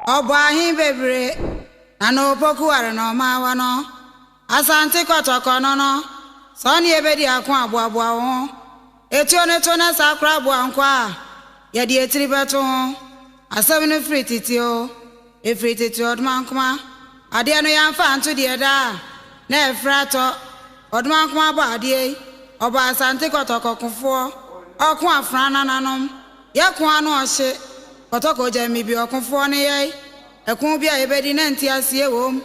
Obahi bebre ano poku are no mawa no asante kotoko no no so ne ebedi akon aboaboa ho etuo ne to na sakra aboa nkwa ye de etiri beto asem ne frititio efrititio odmankoma ade no yamfa anto de da na efrato odmankoma ba ade oba asante kotoko kofo okon afrana nanom ye kon anu ohye kotoko jami bi okonfo ne ye ekun bia ebedi na ntiasie wom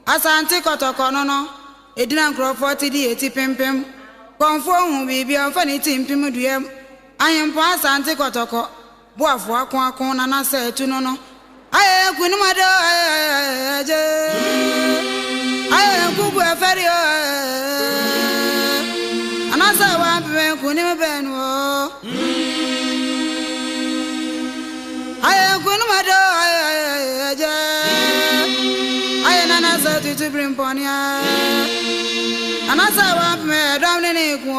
asante kotoko no no edina nkrofo ti di eti pempem konfo hu bibi onfa ni timpim duem ahempo asante kotoko boafo akon na na sa etu no no aye kunumado aje aye kubu eferi anasa wa be kunim benu aye kunumado aje aye nana sa tu brimponia anasa wa me domne ne ku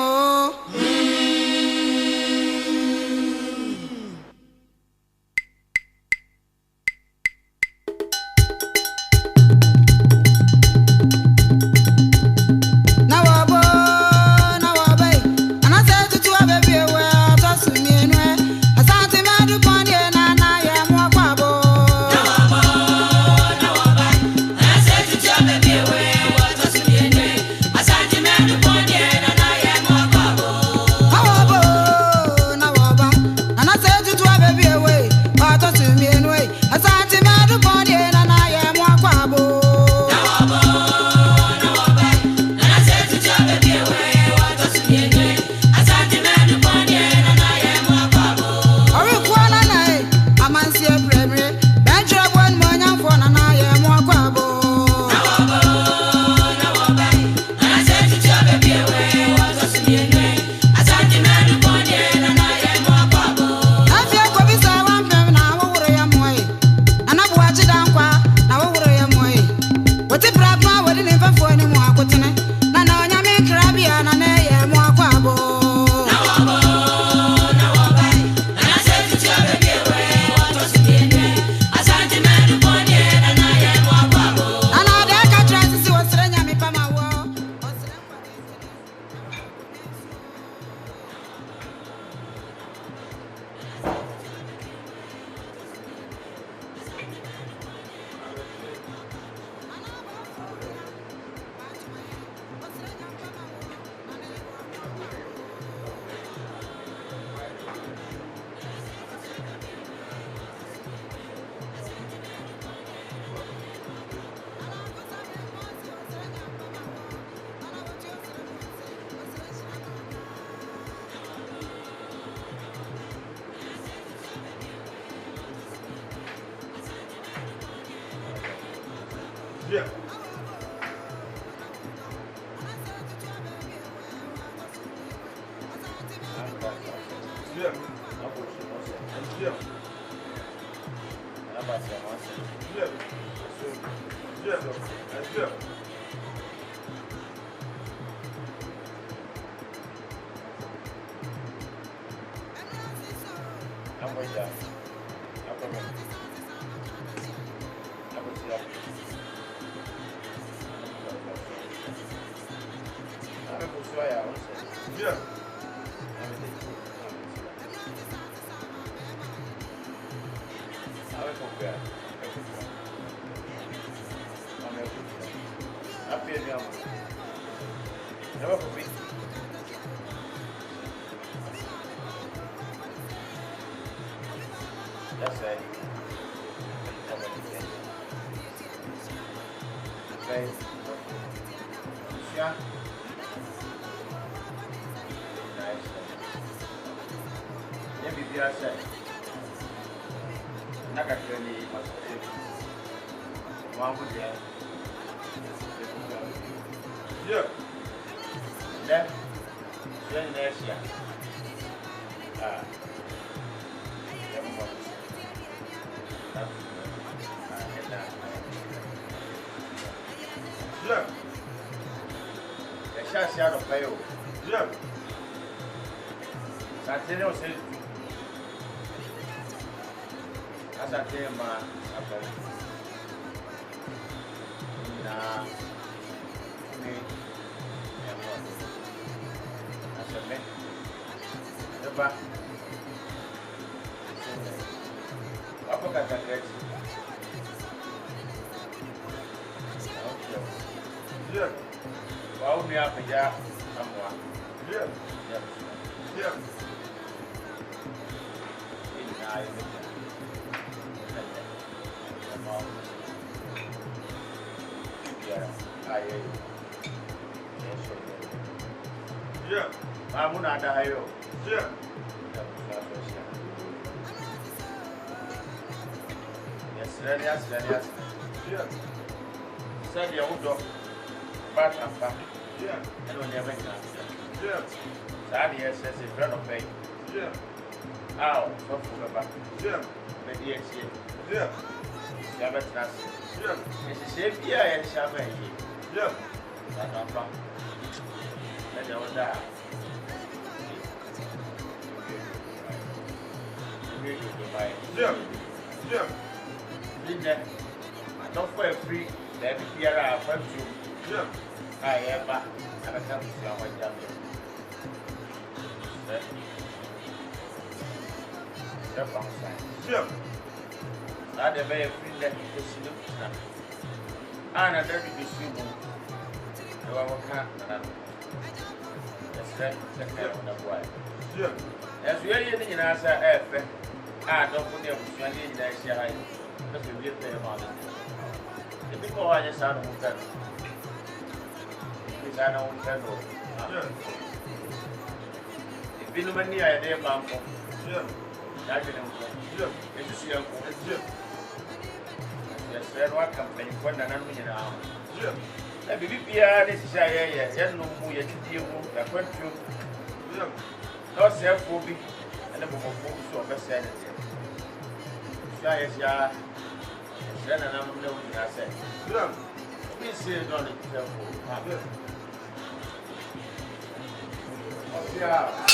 Yeah. Yeah. Asante ma apa. Na ni asante. Eba. Apa kata Crîes? Yeah. Wao ni apa ya Amoa? Yeah. Ya. Yeah. Ini na ini. Yeah. Kamu nak ada ayo. Yeah. Yes, yes. Yeah. Saya dia udah pas apa? Yeah. Anu dia macam. Yeah. Saya dia sesi friend of pay. Yeah. Aw, so full apa? Yeah. Media sih. Yeah. Saya betul. Yeah. Esse sempre é chama aí. Yeah. Tá bom. Ele anda. Yeah. Yeah. Linda. Não foi free, deve ter a foi tu. Yeah. Aí é pá, ela tá se lá vai já. É bom sai. Yeah. Lá deve é free da que se não está. Ah, na deve be sumo. Eu vou cá, na. Essa é uma boa. Yeah. As we are in Nasa F. Ah, don't put them to any next year. That's a bit better money. The people are just out of that. It's an old fellow. Yeah. If you know many idea, Bampo, Yeah. that's it. Yeah. It's a young woman. Yeah. Yes, there are company for the number now. Yeah. Let me be a desire, yes, no more yet to deal with a country. Yeah. No self will be and the more focus on the Senate. Yes, yeah. Then I'm knowing I said. Yeah. We see it on the yeah.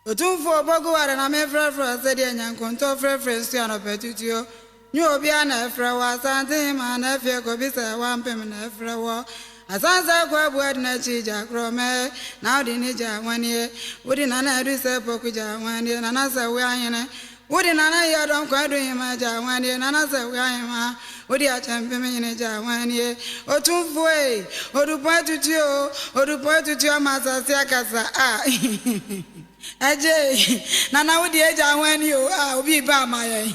Otumfo boguare na me frefre se de nyankonto frefre sia no petutio. Nyu obi ana efre wa sante ma na fie ko bi se wa mpem na efre wo. Asanza kwa buad na chija krome na odi ni ja wanie. Odi na na edu se poku ja wanie na na se we anyene. Odi na na ya don kwa edu ma ja wanie na na se we anyema. Odi a champe me ni ja wanie. Otumfo e odu point tutio masasi akasa ah. Aje nana wodi eja hwani o ah obi ba amaye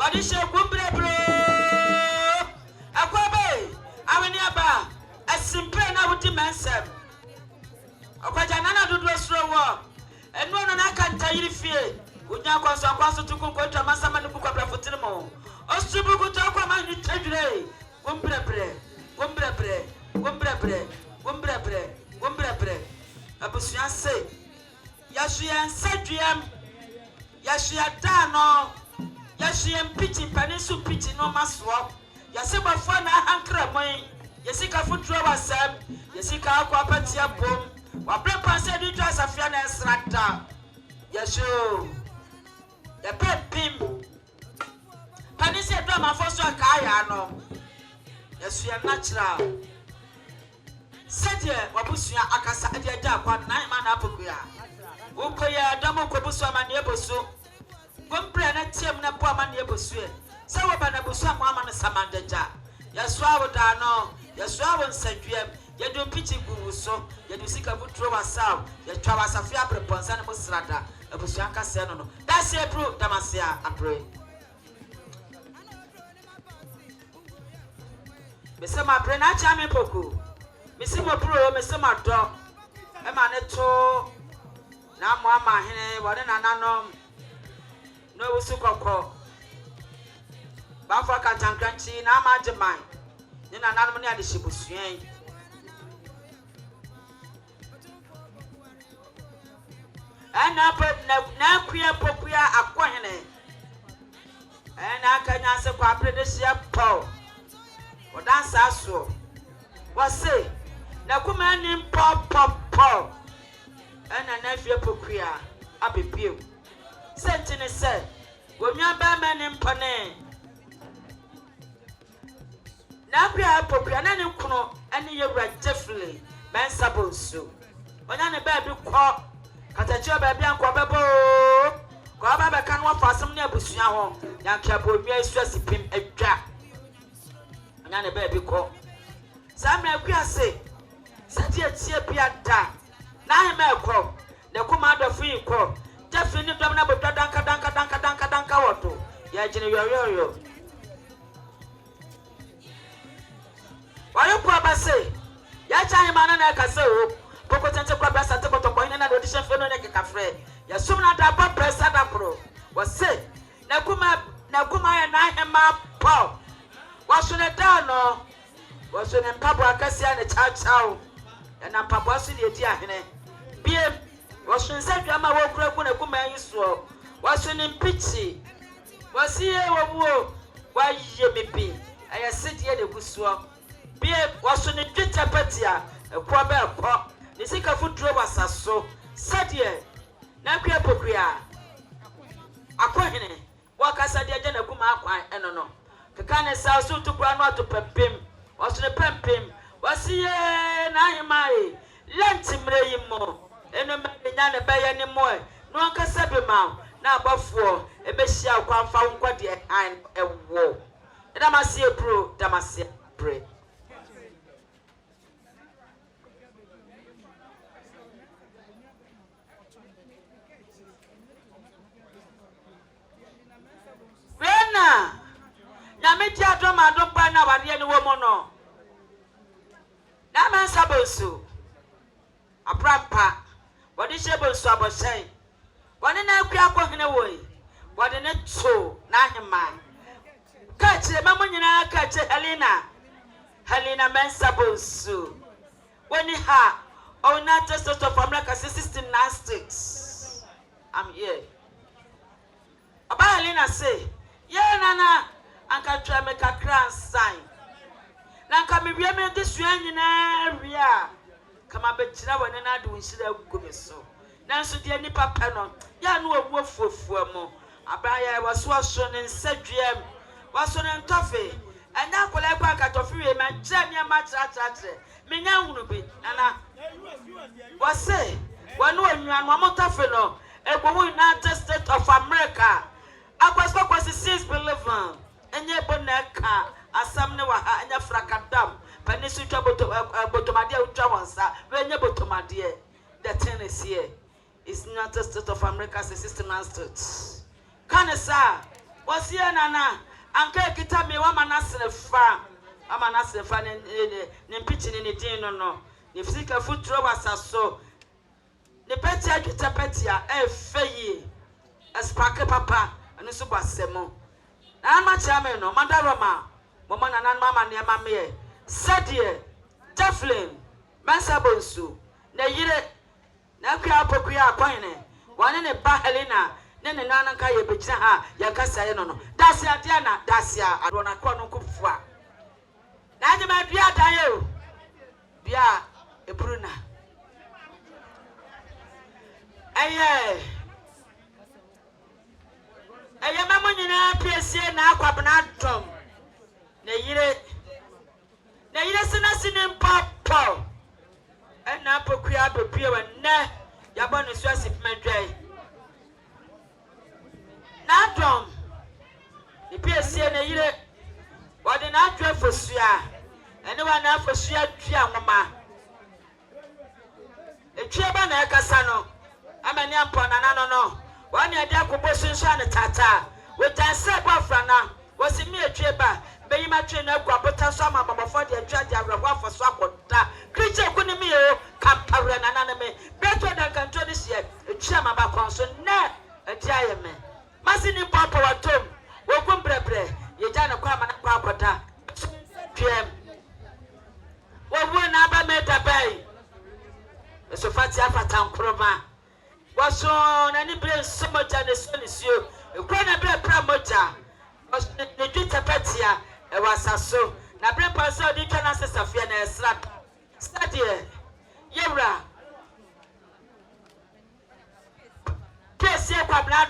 Wadi she gumbre bro. Akwabe. Awani aba. Asimpe na wuti mensem. Akwaja nana dudu osro wo. Enu no na kanta yiri fie. Unya kwaso tukun kontra masama ni bukwa brafotini mo. Osubu kuto kwa mani tedre. Gumbre. Abusuya se. Yasuya nsaduam. Yasuya dano. Yasuya mpiti panisu piti no maswo. Yaseba fo na hankra moi. Yasika futro wasam. Yasika akwa patia bom. Wa prepa se di twa safia na esrata. Yasu. Ya pepim. Panisi do ma fo so akaya no. Yasuya natural. Sadie wabusuya akasa ade aja kwa nan ma na apokuya. Ukoya damo kobusu amane ebosu. Gompre na tiem na po amane ebosu e. Se wo ba na bosu amane samandaja. Yaswa wo da no, yaswa wo nsadwem, yedu pichi guwuso, yedu sika butro wasaw, yetwa wasafia preponsa na musrada. Ebusu anka se no no. That's it bro, damasia apre. Mesema apre na cha me poku. Mesema bro, mesema do. E ma ne to na Amoamanhene wode nananom no wusu kokko ba fa kantankranchi na amajeman ni nananom ne ade hyebusuan ana na kuya pokuya akohene ana kanya se kwa predesia paul odansa aso wase na kuma ni pop ana na fie pokuya abepiem sentine se wonwa ba mani mpone na kuya pokuya na ni nkono ani yewura jeffrey ben sabonso onya ne ba bi kɔ katachi ba bi anko bebo ko ba be kan wa fasem ne abusua ho yanka bo nwa esu asipim adwa onya ne ba bi kɔ samra kuya se satie tie bia da na hema ekɔ ne kuma adɔfo yi kɔ jeffrey ni dɔm na botwa danka woto ya gine yoyoyo wale kwa base ya cha hema na ka se o poko tente kwa basa te botoko ina na audition fe no ne ke kafre ya sum na da ba pressa da pro wase na kuma ya na hema po waso ne da no waso ne mpabo akasia ne chachao na mpabo aso ne edi ahene biem waso nsadwa ma wo kura ku na kuma yi so waso ne mpichi wasiye wobuo waye mebi aya sedie ne gusuo biem waso ne twita patia ekwa ba ekɔ ne sika futuro wasaso sedie na kuya pokuya akohene wakasa de agya na kuma akwan eno no keka ne sa so tukura no atopempem waso ne pempem wasiye na himae lentimre yimo eno me nya ne beye ni mo no ankasa be ma na abafo ebehia akwanfa nkwade an ewo edamasie bro damasie bre Wena na meti adoma adompa na wade ni wo mo no na man sabosu aprampa wade shebosu aboshen wade na akua akohene woi wade ne to na heman ka kire mamu nyina ka kire Helena man sabosu woni ha United States of America 1696 I'm here Aba Helena say ye nana anka twa me kakra sign nanka me wie me de sua nyina wia kama be kira wone na adu nhira gugu so nanso de ni papa no ya no owu afuafu mo abaya waso aso ne nsadwam waso ne ntofe anya kola kwa katofe we ma kira ne ma kira me nya hunu bi nana wase wanu onwa no amotafe no egbo United States of America Akwasi 6 believe enye boneka asam ne wa ha enya frakadam panisu twa botomade utwa wansa wenye botomade the thing is here is United States of America 69 states kanesa Was here, Nana, Uncle Kitami, woman, Nasser Fa, I'm Nasser Fan and pitching in the dinner. No, if sick a foot was so. The Petia Kitapetia, Faye, a sparkle papa, and a super semo. Now, my chairman, no, Mandaroma, Woman and Mamma near Mamma, Sadia, Teflin, Mansabonsu, Nayire, Nakia Pokia Poine, one in a Bahelina, then an Anakaya Bichaha, Yakasa, no, Dacia Diana, Dacia, I don't know Kupfa. Now you might be a Dio, Bia, a Bruna. Aye, mamma, you know, PSA now, Quabanatom. Nayire, Nayire, Papa. And now, Pokia, Pio, and Ne, Yabon is Joseph Madre. Now, Tom, the PSA Nayire, what an address for Sia, and no one else for Sia, Triamama. A Triaban Casano. I'm a young pon and no. 1 year, Dako Boston Shana Tata. With that said, Wafrana was in me a tripper. Bay my train up, but some of my 40 and judge of for Swapota. Creature couldn't me, come power and anime. Better than control this year. A chama back on so net a giant man. Massing Papa at Tom. Welcome, Brebre. You done a crab and a crapota. PM. What would never made a bay? So fancy after town croma. Was on any brain so much and the son is you. A grand bread pramoja was the Gita Petia. It was so. Now, bring Pastor Dicanas of Fiana slap. Study Yera. Yes, yeah, Pabla.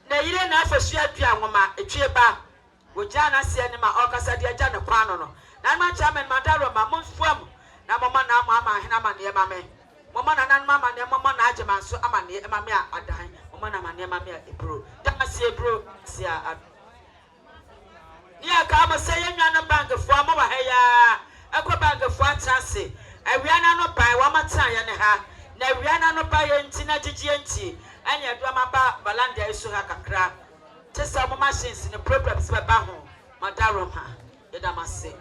Now, you didn't have a share Piamma, a cheaper. With Jana Sianima, Ocasa, dear Jana Panono. Now, my chairman, Madara, Mamma, Swam. Now, Mamma, near Mamma. Mamma and Mamma, near Mamma, Najaman, so I'm near Mamma, a dime. Mamma, near Mamma, a brew. That's a brew, see. Yeah, come and say, you're bank of former hair. A bank of one chassis. And we are not by one more time, and her. Now we are not by Tina GNT. And your drama bar, Balanda is so like a crab. Just some machines in the problems by Baho, Madaroma, the Damasi.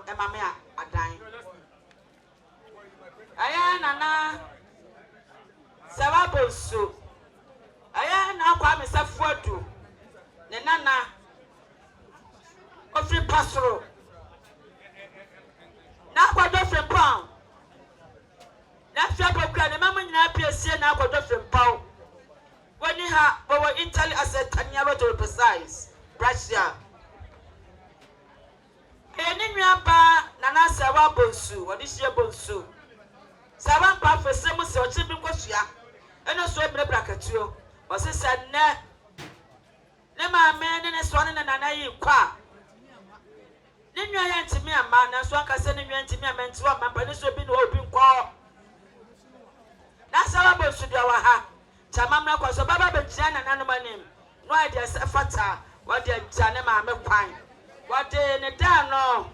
Emamea adan. Aya nana sawabosu. Aya na kwa mesafuadu. Ne nana ofri pasoro. Na kwa dofre pao. Na fia bokra ne mama nyina piesie na kwa dofre pao. Woni ha bo Italy asset anyaro to precise. Russia. Any nyamba nana sawa bonsu odi hye bonsu sawa pa fese mu se ochi bi nkosua eno so ebre brakatuo o se se ne ma me ne so ne nana yi kwa ne nwa ya ntimi ama na so aka se ne nwa ntimi ama nti wa mapa ne so bi no obi nkọ na sawa bonsu dia wa ha chamamra kwa so baba be tia nana no manim no idea se fata wa dia tia ne ma me kwan. What in the dano?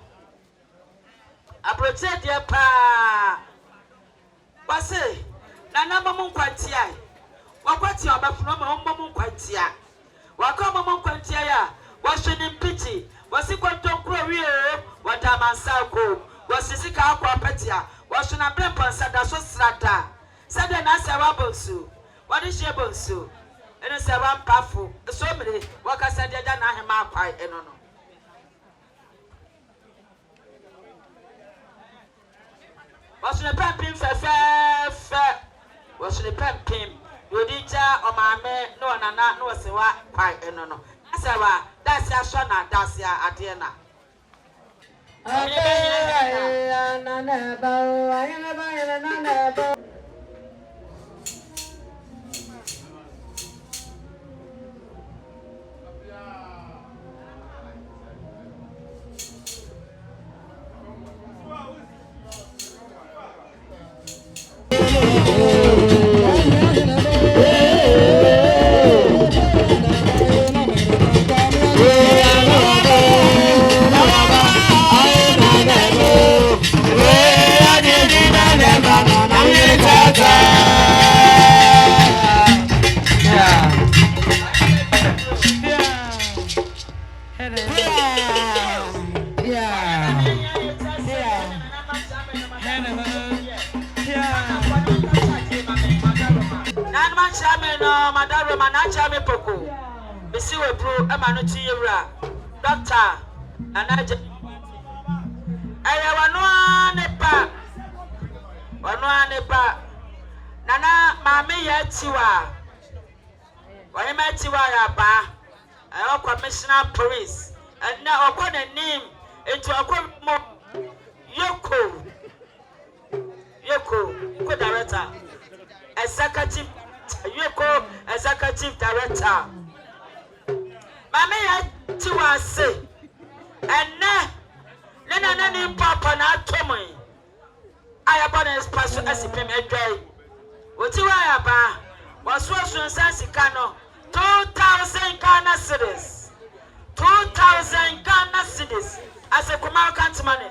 I protect your pa. What's it? Nana Mamma Quantia. What's your Mamma Quantia? What come among Quantia? What's your pity? Was it quantum career? What am I so? Was the sick aqua petia? What should I bring on Sada Strata? Said an answer Rabonsu. What is your bonsu? And it's a ram pafu. So many. What I said, Yanahema pie and no. What's the pumping fair? What's the pumping? You did or my man, no, Nana, no, say what, quite no. That's your son, that's your Adena. no madaro manacha me poko. Bisi we bro e ma no ti yewra. Doctor anaje. Aya wano anepa. Wano anepa. Nana mami ye tiwa. Wani me tiwa ya ba. Ayo commissioner police. And now upon the name into a Yoko director, executive Yoko executive director. Mama ya tiwa say, and na name papa na tomo. I abon is pastor as pay me dry. Otiwa ya ba was sansi kano 2,000 Ghana cedis. 2,000 Ghana cedis as a Kumar country money.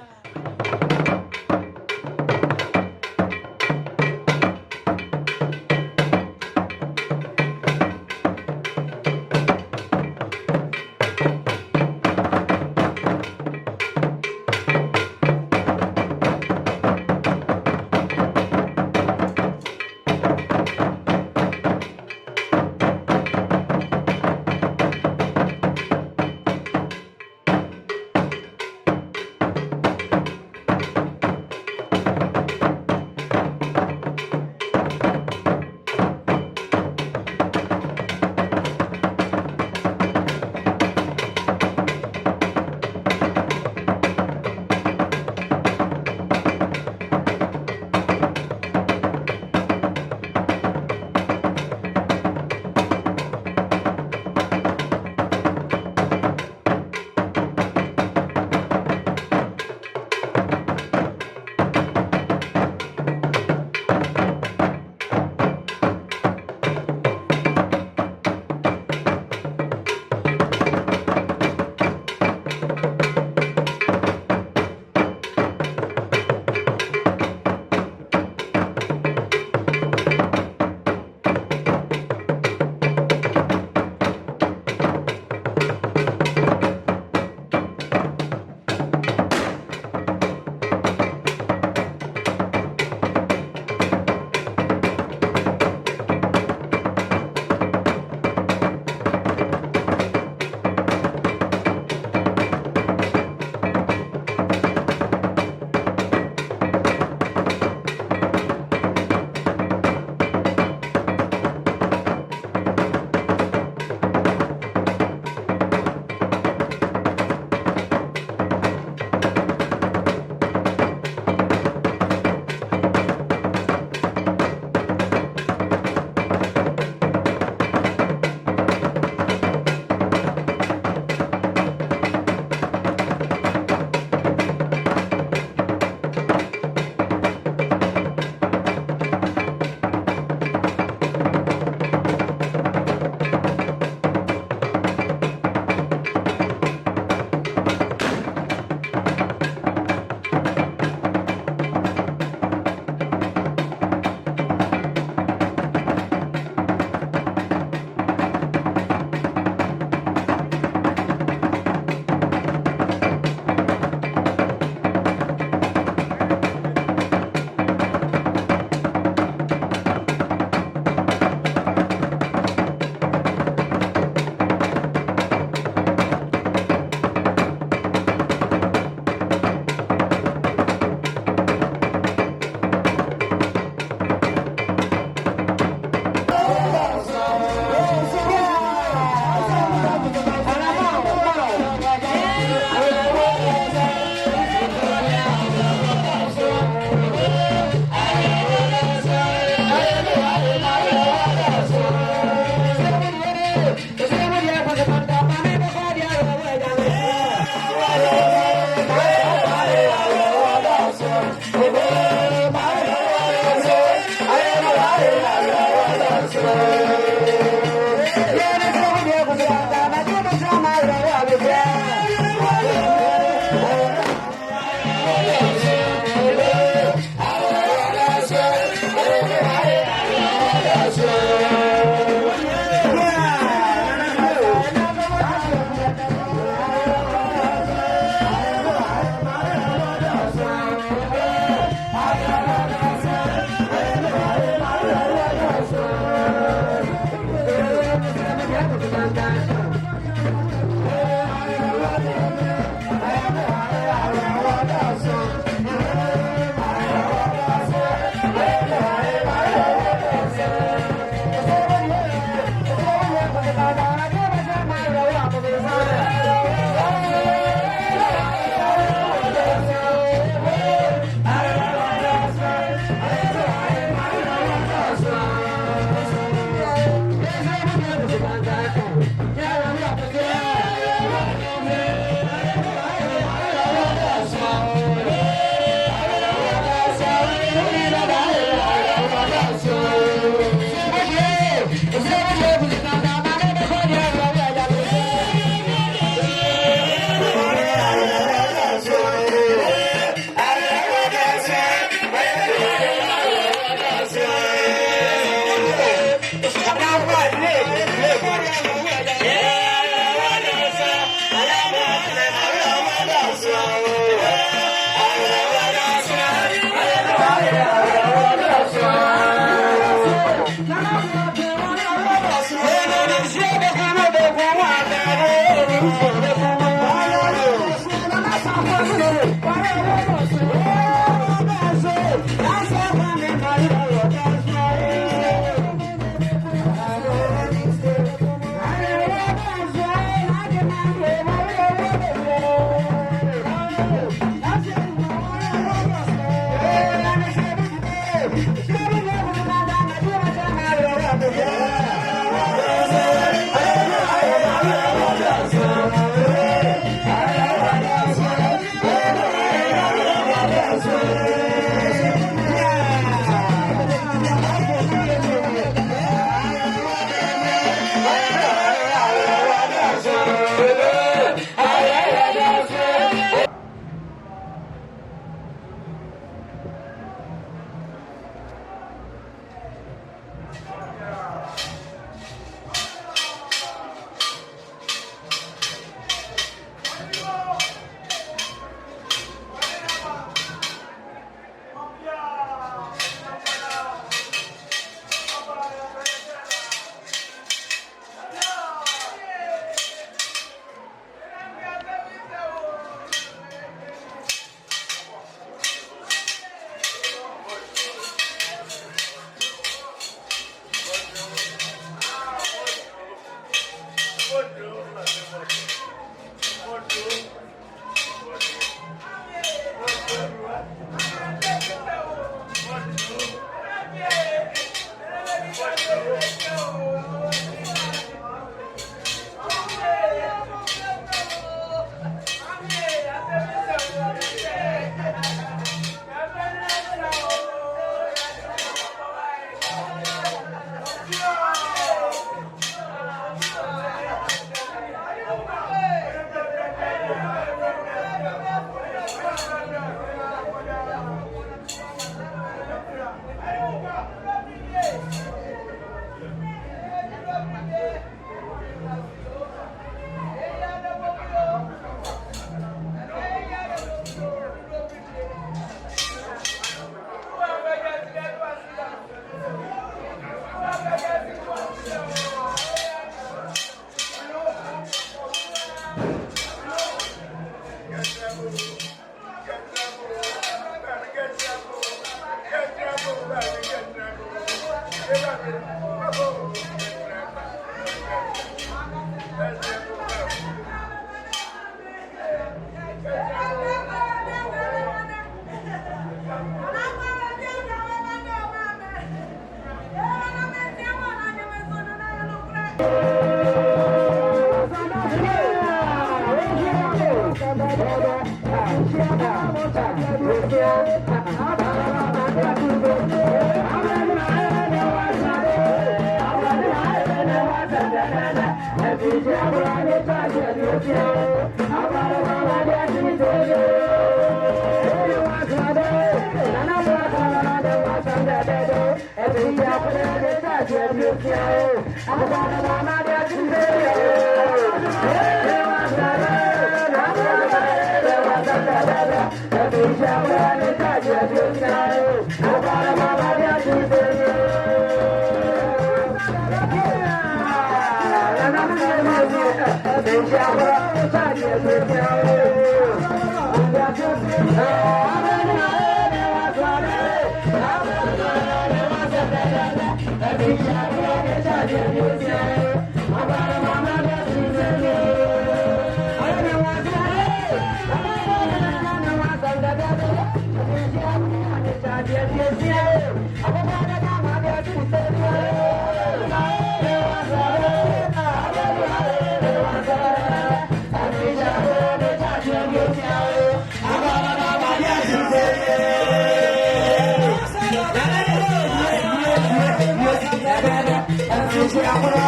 Yeah.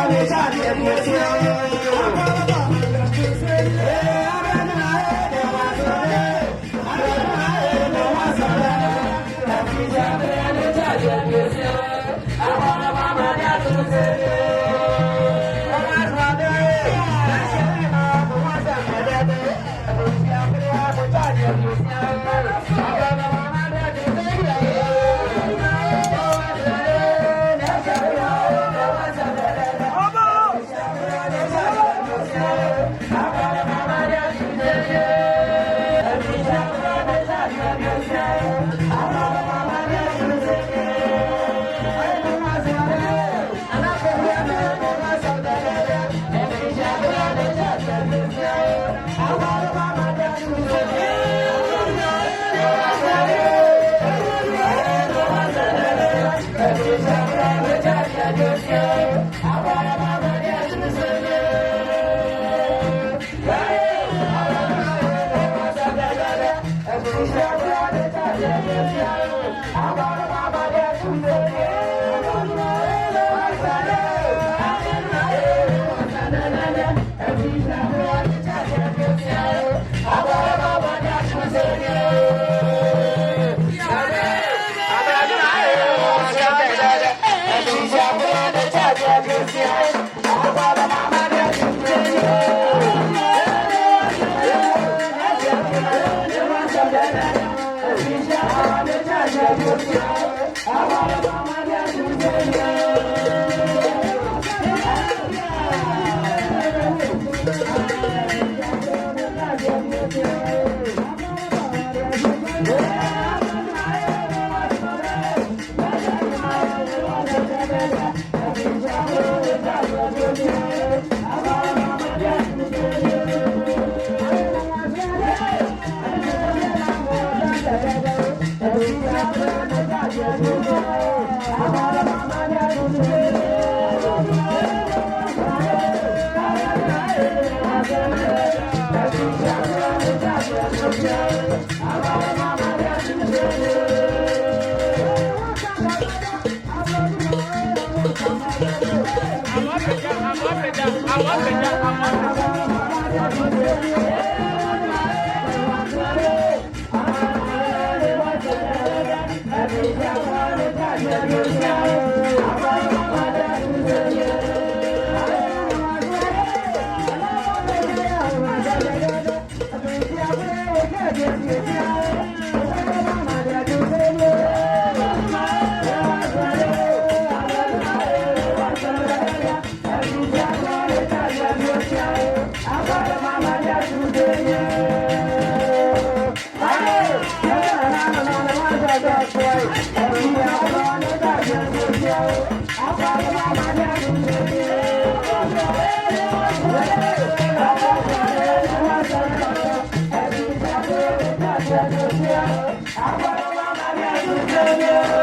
Amoamanhene